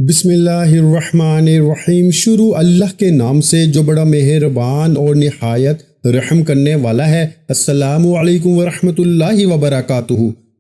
بسم اللہ الرحمن الرحیم۔ شروع اللہ کے نام سے جو بڑا مہربان اور نہایت رحم کرنے والا ہے۔ السلام علیکم ورحمۃ اللہ وبرکاتہ۔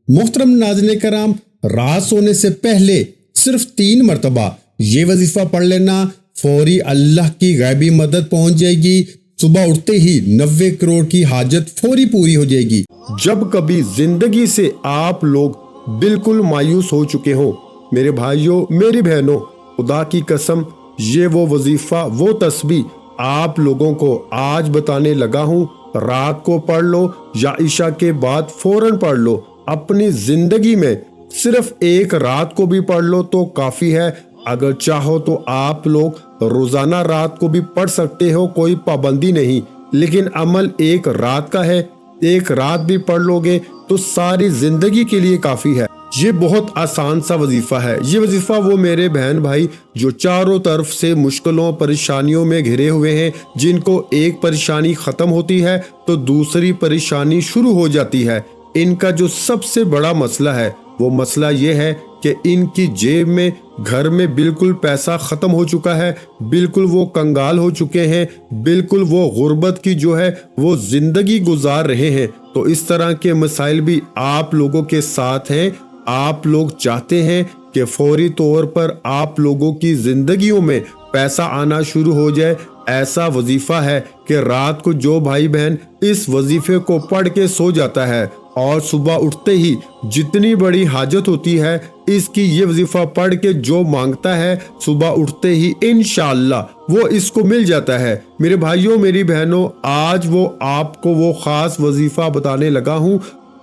محترم ناظرین کرام، رات سونے سے پہلے صرف 3 مرتبہ یہ وظیفہ پڑھ لینا، فوری اللہ کی غیبی مدد پہنچ جائے گی۔ صبح اٹھتے ہی 90 کروڑ کی حاجت فوری پوری ہو جائے گی۔ جب کبھی زندگی سے آپ لوگ بالکل مایوس ہو چکے ہوں، میرے بھائیوں میری بہنوں، خدا کی قسم یہ وہ وظیفہ، وہ تسبیح آپ لوگوں کو آج بتانے لگا ہوں، رات کو پڑھ لو یا عشاء کے بعد فوراً پڑھ لو۔ اپنی زندگی میں صرف ایک رات کو بھی پڑھ لو تو کافی ہے۔ اگر چاہو تو آپ لوگ روزانہ رات کو بھی پڑھ سکتے ہو، کوئی پابندی نہیں، لیکن عمل ایک رات کا ہے۔ ایک رات بھی پڑھ لو گے تو ساری زندگی کے لیے کافی ہے۔ یہ بہت آسان سا وظیفہ ہے۔ یہ وظیفہ وہ میرے بہن بھائی جو چاروں طرف سے مشکلوں پریشانیوں میں گھرے ہوئے ہیں، جن کو ایک پریشانی ختم ہوتی ہے تو دوسری پریشانی شروع ہو جاتی ہے، ان کا جو سب سے بڑا مسئلہ ہے وہ مسئلہ یہ ہے کہ ان کی جیب میں گھر میں بالکل پیسہ ختم ہو چکا ہے، بالکل وہ کنگال ہو چکے ہیں، بالکل وہ غربت کی جو ہے وہ زندگی گزار رہے ہیں۔ تو اس طرح کے مسائل بھی آپ لوگوں کے ساتھ ہیں۔ آپ لوگ چاہتے ہیں کہ فوری طور پر آپ لوگوں کی زندگیوں میں پیسہ آنا شروع ہو جائے۔ ایسا وظیفہ ہے کہ رات کو جو بھائی بہن اس وظیفے کو پڑھ کے سو جاتا ہے اور صبح اٹھتے ہی جتنی بڑی حاجت ہوتی ہے اس کی یہ وظیفہ پڑھ کے جو مانگتا ہے، صبح اٹھتے ہی انشاءاللہ وہ اس کو مل جاتا ہے۔ میرے بھائیوں میری بہنوں، آج وہ آپ کو وہ خاص وظیفہ بتانے لگا ہوں۔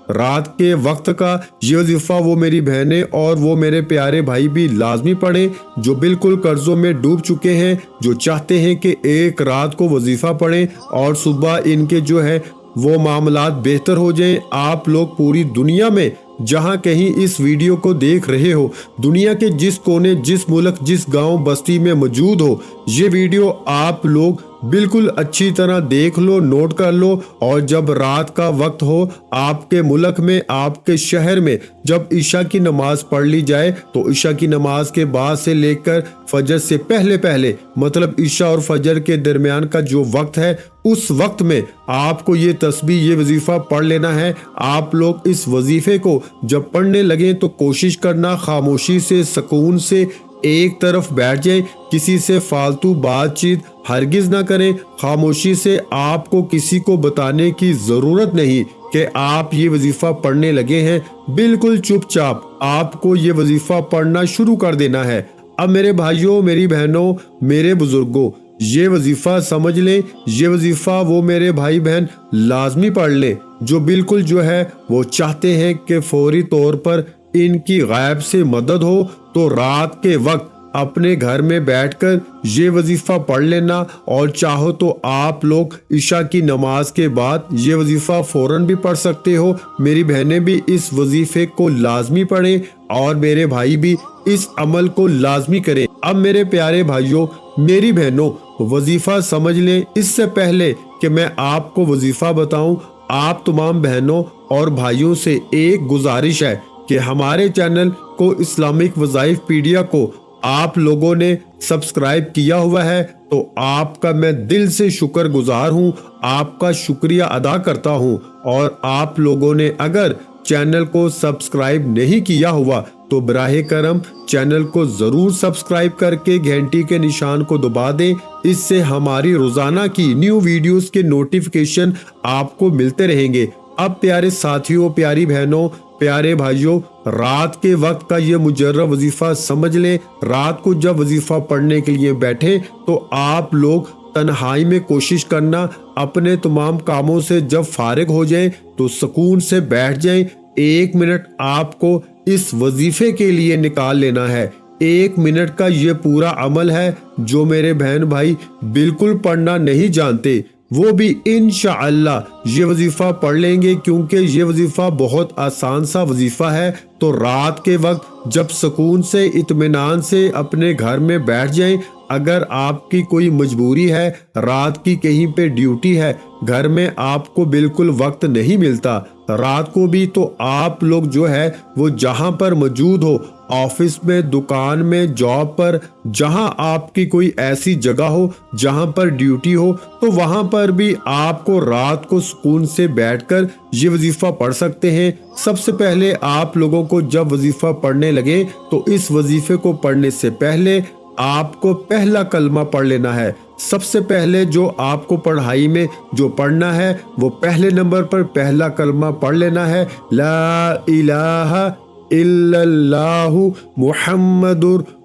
رات کے وقت کا یہ وظیفہ وہ میری بہنیں اور وہ میرے پیارے بھائی بھی لازمی پڑھیں جو بالکل قرضوں میں ڈوب چکے ہیں، جو چاہتے ہیں کہ ایک رات کو وظیفہ پڑھیں اور صبح ان کے جو ہے وہ معاملات بہتر ہو جائیں۔ آپ لوگ پوری دنیا میں جہاں کہیں اس ویڈیو کو دیکھ رہے ہو، دنیا کے جس کونے، جس ملک، جس گاؤں بستی میں موجود ہو، یہ ویڈیو آپ لوگ بالکل اچھی طرح دیکھ لو، نوٹ کر لو، اور جب رات کا وقت ہو آپ کے ملک میں، آپ کے شہر میں، جب عشاء کی نماز پڑھ لی جائے تو عشاء کی نماز کے بعد سے لے کر فجر سے پہلے مطلب عشاء اور فجر کے درمیان کا جو وقت ہے، اس وقت میں آپ کو یہ تسبیح، یہ وظیفہ پڑھ لینا ہے۔ آپ لوگ اس وظیفے کو جب پڑھنے لگیں تو کوشش کرنا خاموشی سے، سکون سے ایک طرف بیٹھ جائیں، کسی سے فالتو بات چیت ہرگز نہ کریں۔ خاموشی سے، آپ کو کسی کو بتانے کی ضرورت نہیں کہ آپ یہ وظیفہ پڑھنے لگے ہیں، بالکل چپ چاپ آپ کو یہ وظیفہ پڑھنا شروع کر دینا ہے۔ اب میرے بھائیوں میری بہنوں میرے بزرگوں، یہ وظیفہ سمجھ لیں، یہ وظیفہ وہ میرے بھائی بہن لازمی پڑھ لیں جو بالکل جو ہے وہ چاہتے ہیں کہ فوری طور پر ان کی غیب سے مدد ہو۔ تو رات کے وقت اپنے گھر میں بیٹھ کر یہ وظیفہ پڑھ لینا، اور چاہو تو آپ لوگ عشاء کی نماز کے بعد یہ وظیفہ فوراً بھی پڑھ سکتے ہو۔ میری بہنیں بھی اس وظیفے کو لازمی پڑھیں اور میرے بھائی بھی اس عمل کو لازمی کریں۔ اب میرے پیارے بھائیوں میری بہنوں، وظیفہ سمجھ لیں۔ اس سے پہلے کہ میں آپ کو وظیفہ بتاؤں، آپ تمام بہنوں اور بھائیوں سے ایک گزارش ہے کہ ہمارے چینل کو اسلامک وظائف پیڈیا کو آپ لوگوں نے سبسکرائب کیا ہوا ہے تو آپ کا میں دل سے شکر گزار ہوں، آپ کا شکریہ ادا کرتا ہوں۔ اور آپ لوگوں نے اگر چینل کو سبسکرائب نہیں کیا ہوا تو براہ کرم چینل کو ضرور سبسکرائب کر کے گھنٹی کے نشان کو دبا دیں، اس سے ہماری روزانہ کی نیو ویڈیوز کے نوٹیفیکیشن آپ کو ملتے رہیں گے۔ اب پیارے ساتھیوں، پیاری بہنوں، پیارے بھائیوں، رات کے وقت کا یہ مجرب وظیفہ سمجھ لیں۔ رات کو جب وظیفہ پڑھنے کے لیے بیٹھیں تو آپ لوگ تنہائی میں کوشش کرنا، اپنے تمام کاموں سے جب فارغ ہو جائیں تو سکون سے بیٹھ جائیں۔ 1 منٹ آپ کو اس وظیفے کے لیے نکال لینا ہے۔ 1 منٹ کا یہ پورا عمل ہے۔ جو میرے بہن بھائی بالکل پڑھنا نہیں جانتے وہ بھی انشاءاللہ یہ وظیفہ پڑھ لیں گے، کیونکہ یہ وظیفہ بہت آسان سا وظیفہ ہے۔ تو رات کے وقت جب سکون سے، اطمینان سے اپنے گھر میں بیٹھ جائیں، اگر آپ کی کوئی مجبوری ہے، رات کی کہیں پہ ڈیوٹی ہے، گھر میں آپ کو بالکل وقت نہیں ملتا، رات کو بھی، تو آپ لوگ جو ہے وہ جہاں پر موجود ہو، آفس میں، دکان میں، جاب پر، جہاں آپ کی کوئی ایسی جگہ ہو جہاں پر ڈیوٹی ہو، تو وہاں پر بھی آپ کو رات کو سکون سے بیٹھ کر یہ وظیفہ پڑھ سکتے ہیں۔ سب سے پہلے آپ لوگوں کو جب وظیفہ پڑھنے لگے تو اس وظیفے کو پڑھنے سے پہلے آپ کو پہلا کلمہ پڑھ لینا ہے۔ سب سے پہلے جو آپ کو پڑھائی میں جو پڑھنا ہے وہ پہلے نمبر پر پہلا کلمہ پڑھ لینا ہے، لا الہ الا اللہ محمد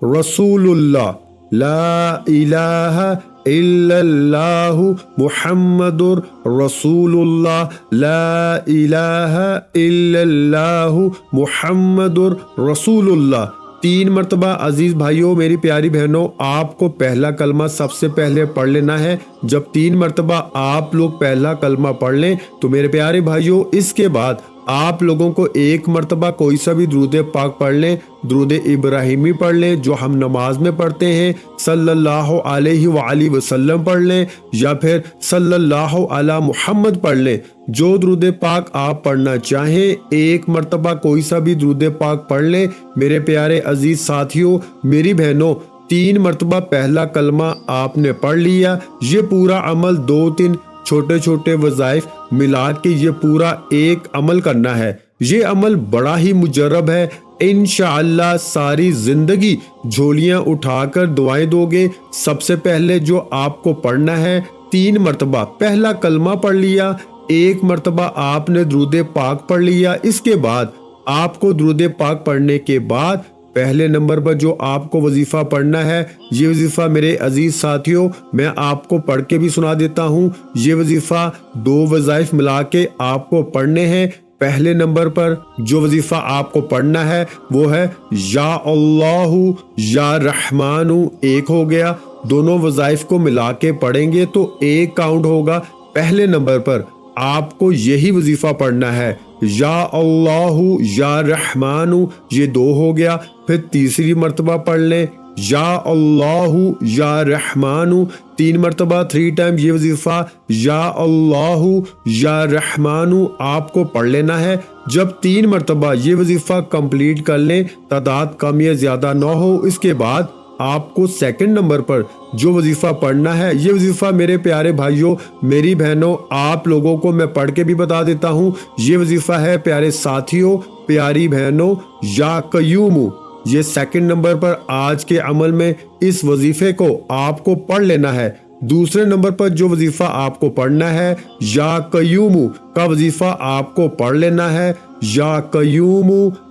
رسول اللہ، لا الہ الا اللہ محمد رسول اللہ، لا الہ الا اللہ محمد رسول اللہ۔ 3 مرتبہ عزیز بھائیوں، میری پیاری بہنوں، آپ کو پہلا کلمہ سب سے پہلے پڑھ لینا ہے۔ جب 3 مرتبہ آپ لوگ پہلا کلمہ پڑھ لیں تو میرے پیارے بھائیوں، اس کے بعد آپ لوگوں کو 1 مرتبہ کوئی سا بھی درود پاک پڑھ لیں، درود ابراہیمی پڑھ لیں جو ہم نماز میں پڑھتے ہیں، صلی اللہ علیہ وآلہ وسلم پڑھ لیں، یا پھر صلی اللہ علی محمد پڑھ لیں۔ جو درود پاک آپ پڑھنا چاہیں، 1 مرتبہ کوئی سا بھی درود پاک پڑھ لیں۔ میرے پیارے عزیز ساتھیوں، میری بہنوں، 3 مرتبہ پہلا کلمہ آپ نے پڑھ لیا۔ یہ پورا عمل 2-3 چھوٹے چھوٹے وظائف ملا کے یہ پورا ایک عمل کرنا ہے۔ یہ عمل بڑا ہی مجرب ہے، انشاءاللہ ساری زندگی جھولیاں اٹھا کر دعائیں دو گے۔ سب سے پہلے جو آپ کو پڑھنا ہے، 3 مرتبہ پہلا کلمہ پڑھ لیا، 1 مرتبہ آپ نے درود پاک پڑھ لیا۔ اس کے بعد آپ کو درود پاک پڑھنے کے بعد پہلے نمبر پر جو آپ کو وظیفہ پڑھنا ہے، یہ وظیفہ میرے عزیز ساتھیوں میں آپ کو پڑھ کے بھی سنا دیتا ہوں۔ یہ وظیفہ 2 وظائف ملا کے آپ کو پڑھنے ہیں۔ پہلے نمبر پر جو وظیفہ آپ کو پڑھنا ہے وہ ہے یا اللہ یا رحمان، 1 ہو گیا۔ دونوں وظائف کو ملا کے پڑھیں گے تو 1 کاؤنٹ ہوگا۔ پہلے نمبر پر آپ کو یہی وظیفہ پڑھنا ہے، یا اللہ یا رحمان، یہ 2 ہو گیا۔ پھر تیسری مرتبہ پڑھ لیں، یا اللہ یا رحمان، 3 مرتبہ 3 ٹائم یہ وظیفہ یا اللہ یا رحمان آپ کو پڑھ لینا ہے۔ جب 3 مرتبہ یہ وظیفہ کمپلیٹ کر لیں، تعداد کم یا زیادہ نہ ہو، اس کے بعد آپ کو سیکنڈ نمبر پر جو وظیفہ پڑھنا ہے، یہ وظیفہ میرے پیارے بھائیوں، میری بہنوں، آپ لوگوں کو میں پڑھ کے بھی بتا دیتا ہوں۔ یہ وظیفہ ہے پیارے ساتھیوں، پیاری بہنوں، یا قیوم۔ یہ سیکنڈ نمبر پر آج کے عمل میں اس وظیفے کو آپ کو پڑھ لینا ہے۔ دوسرے نمبر پر جو وظیفہ آپ کو پڑھنا ہے، یا قیوم کا وظیفہ آپ کو پڑھ لینا ہے، یا قیوم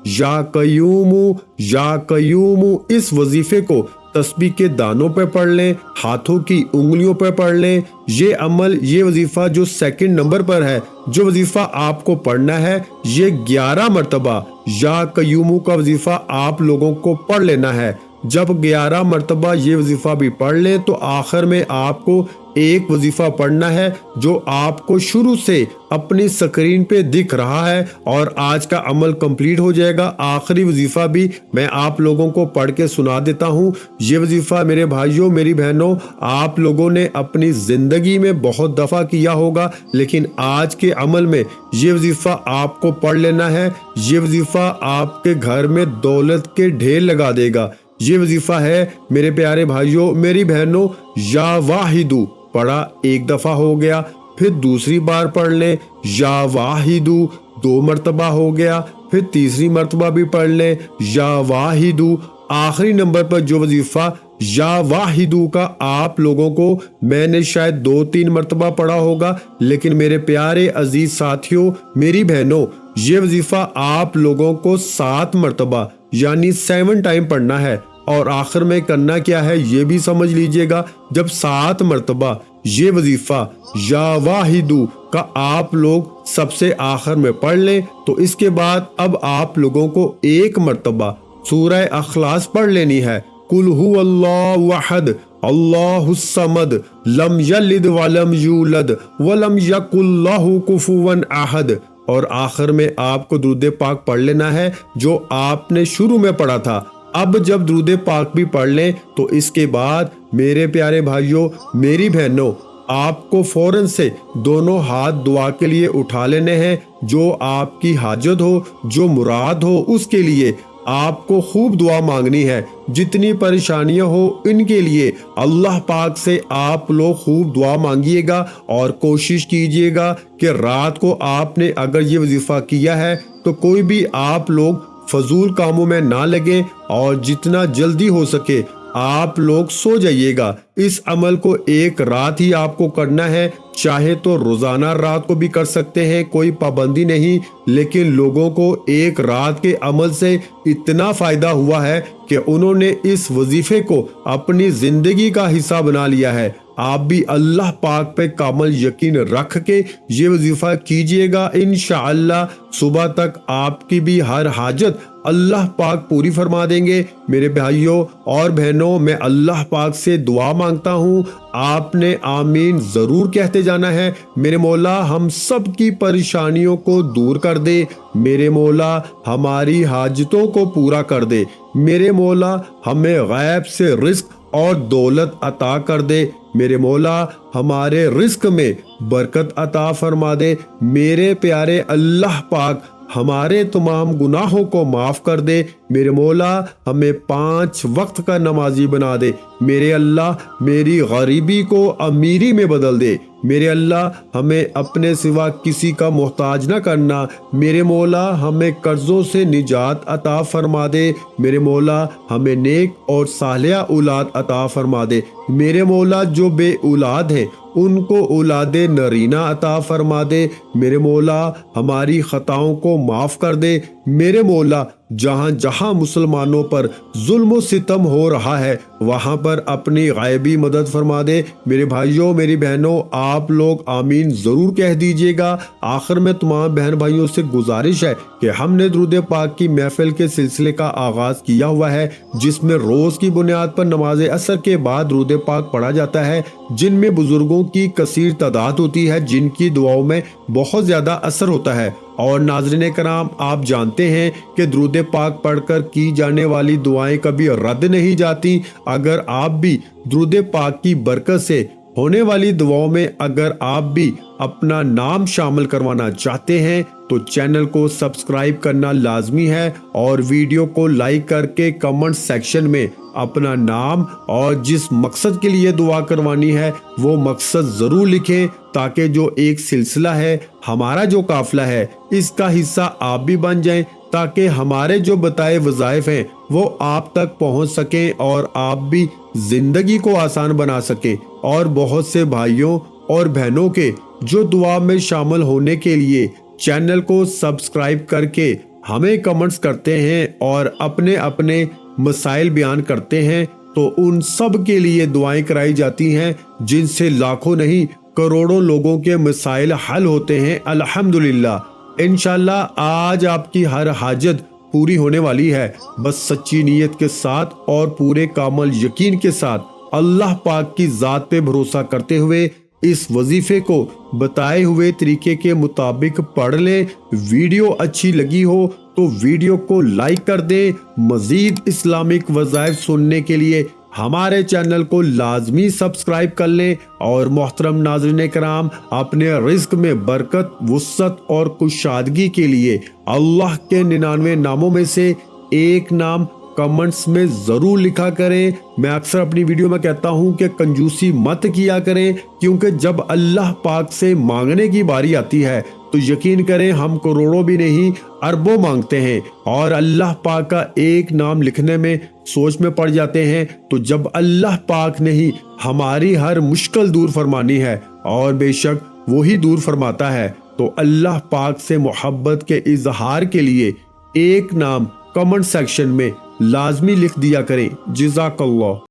یا قیوم یا قیوم۔ اس وظیفے کو تسبیح کے دانوں پہ پڑھ لیں، ہاتھوں کی انگلیوں پہ پڑھ لیں۔ یہ عمل، یہ وظیفہ جو سیکنڈ نمبر پر ہے، جو وظیفہ آپ کو پڑھنا ہے، یہ 11 مرتبہ یا قیوم کا وظیفہ آپ لوگوں کو پڑھ لینا ہے۔ جب 11 مرتبہ یہ وظیفہ بھی پڑھ لیں تو آخر میں آپ کو ایک وظیفہ پڑھنا ہے جو آپ کو شروع سے اپنی سکرین پہ دکھ رہا ہے، اور آج کا عمل کمپلیٹ ہو جائے گا۔ آخری وظیفہ بھی میں آپ لوگوں کو پڑھ کے سنا دیتا ہوں۔ یہ وظیفہ میرے بھائیوں، میری بہنوں، آپ لوگوں نے اپنی زندگی میں بہت دفعہ کیا ہوگا، لیکن آج کے عمل میں یہ وظیفہ آپ کو پڑھ لینا ہے۔ یہ وظیفہ آپ کے گھر میں دولت کے ڈھیر لگا دے گا۔ یہ وظیفہ ہے میرے پیارے بھائیوں، میری بہنوں، یا واحدو پڑھا 1 دفعہ ہو گیا، پھر دوسری بار پڑھ لیں، یا واحدو 2 مرتبہ ہو گیا، پھر تیسری مرتبہ بھی پڑھ لیں، یا واحدو۔ آخری نمبر پر جو وظیفہ یا واحدو کا آپ لوگوں کو میں نے شاید 2-3 مرتبہ پڑھا ہوگا، لیکن میرے پیارے عزیز ساتھیوں، میری بہنوں، یہ وظیفہ آپ لوگوں کو 7 مرتبہ یعنی 7 ٹائم پڑھنا ہے۔ اور آخر میں کرنا کیا ہے یہ بھی سمجھ لیجئے گا۔ جب 7 مرتبہ یہ وظیفہ یا واحدو کا آپ لوگ سب سے آخر میں پڑھ لیں تو اس کے بعد اب آپ لوگوں کو 1 مرتبہ سورہ اخلاص پڑھ لینی ہے۔ قل هو اللہ احد اللہ الصمد لم یلد ولم یولد ولم یکن لہ کفوا احد۔ اور آخر میں آپ کو درود پاک پڑھ لینا ہے جو آپ نے شروع میں پڑھا تھا۔ اب جب درود پاک بھی پڑھ لیں تو اس کے بعد میرے پیارے بھائیوں، میری بہنوں، آپ کو فوراً سے دونوں ہاتھ دعا کے لیے اٹھا لینے ہیں، جو آپ کی حاجت ہو، جو مراد ہو، اس کے لیے آپ کو خوب دعا مانگنی ہے۔ جتنی پریشانیاں ہو ان کے لیے اللہ پاک سے آپ لوگ خوب دعا مانگیے گا، اور کوشش کیجئے گا کہ رات کو آپ نے اگر یہ وظیفہ کیا ہے تو کوئی بھی آپ لوگ فضول کاموں میں نہ لگے، اور جتنا جلدی ہو سکے آپ لوگ سو جائیے گا۔ اس عمل کو ایک رات ہی آپ کو کرنا ہے، چاہے تو روزانہ رات کو بھی کر سکتے ہیں، کوئی پابندی نہیں، لیکن لوگوں کو ایک رات کے عمل سے اتنا فائدہ ہوا ہے کہ انہوں نے اس وظیفے کو اپنی زندگی کا حصہ بنا لیا ہے۔ آپ بھی اللہ پاک پہ کامل یقین رکھ کے یہ وظیفہ کیجئے گا، انشاءاللہ صبح تک آپ کی بھی ہر حاجت اللہ پاک پوری فرما دیں گے۔ میرے بھائیوں اور بہنوں، میں اللہ پاک سے دعا مانگتا ہوں، آپ نے آمین ضرور کہتے جانا ہے۔ میرے مولا ہم سب کی پریشانیوں کو دور کر دے، میرے مولا ہماری حاجتوں کو پورا کر دے، میرے مولا ہمیں غیب سے رزق اور دولت عطا کر دے، میرے مولا ہمارے رزق میں برکت عطا فرما دے، میرے پیارے اللہ پاک ہمارے تمام گناہوں کو معاف کر دے، میرے مولا ہمیں 5 وقت کا نمازی بنا دے، میرے اللہ میری غریبی کو امیری میں بدل دے، میرے اللہ ہمیں اپنے سوا کسی کا محتاج نہ کرنا، میرے مولا ہمیں قرضوں سے نجات عطا فرما دے، میرے مولا ہمیں نیک اور صالحہ اولاد عطا فرما دے، میرے مولا جو بے اولاد ہیں ان کو اولاد نرینہ عطا فرما دے، میرے مولا ہماری خطاؤں کو معاف کر دے، میرے مولا جہاں جہاں مسلمانوں پر ظلم و ستم ہو رہا ہے وہاں پر اپنی غیبی مدد فرما دے۔ میرے بھائیوں میری بہنوں، آپ لوگ آمین ضرور کہہ دیجئے گا۔ آخر میں تمام بہن بھائیوں سے گزارش ہے کہ ہم نے درود پاک کی محفل کے سلسلے کا آغاز کیا ہوا ہے، جس میں روز کی بنیاد پر نماز عصر کے بعد درود پاک پڑھا جاتا ہے، جن میں بزرگوں کی کثیر تعداد ہوتی ہے، جن کی دعاؤں میں بہت زیادہ اثر ہوتا ہے۔ اور ناظرین کرام، آپ جانتے ہیں کہ درود پاک پڑھ کر کی جانے والی دعائیں کبھی رد نہیں جاتی۔ اگر آپ بھی درود پاک کی برکت سے ہونے والی دعاؤں میں اگر آپ بھی اپنا نام شامل کروانا چاہتے ہیں تو چینل کو سبسکرائب کرنا لازمی ہے، اور ویڈیو کو لائک کر کے کمنٹ سیکشن میں اپنا نام اور جس مقصد کے لیے دعا کروانی ہے وہ مقصد ضرور لکھیں، تاکہ جو ایک سلسلہ ہے، ہمارا جو قافلہ ہے، اس کا حصہ آپ بھی بن جائیں، تاکہ ہمارے جو بتائے وظائف ہیں وہ آپ تک پہنچ سکیں اور آپ بھی زندگی کو آسان بنا سکیں۔ اور بہت سے بھائیوں اور بہنوں کے جو دعا میں شامل ہونے کے لیے چینل کو سبسکرائب کر کے ہمیں کمنٹس کرتے ہیں اور اپنے اپنے مسائل بیان کرتے ہیں، تو ان سب کے لیے دعائیں کرائی جاتی ہیں، جن سے لاکھوں نہیں کروڑوں لوگوں کے مسائل حل ہوتے ہیں الحمدللہ۔ انشاءاللہ آج آپ کی ہر حاجت پوری ہونے والی ہے، بس سچی نیت کے ساتھ اور پورے کامل یقین کے ساتھ اللہ پاک کی ذات پہ بھروسہ کرتے ہوئے اس وظیفے کو بتائے ہوئے طریقے کے مطابق پڑھ لیں۔ ویڈیو اچھی لگی ہو تو ویڈیو کو لائک کر دیں۔ مزید اسلامک وظائف سننے کے لیے ہمارے چینل کو لازمی سبسکرائب کر لیں۔ اور محترم ناظرین کرام، اپنے رزق میں برکت، وسعت اور کشادگی کے لیے اللہ کے 99 ناموں میں سے ایک نام کمنٹس میں ضرور لکھا کریں۔ میں اکثر اپنی ویڈیو میں کہتا ہوں کہ کنجوسی مت کیا کریں، کیونکہ جب اللہ پاک سے مانگنے کی باری آتی ہے تو یقین کریں ہم کروڑوں بھی نہیں اربوں مانگتے ہیں، اور اللہ پاک کا ایک نام لکھنے میں سوچ میں پڑ جاتے ہیں۔ تو جب اللہ پاک نے ہی ہماری ہر مشکل دور فرمانی ہے، اور بے شک وہی دور فرماتا ہے، تو اللہ پاک سے محبت کے اظہار کے لیے ایک نام کمنٹ سیکشن میں لازمی لکھ دیا کریں۔ جزاک اللہ۔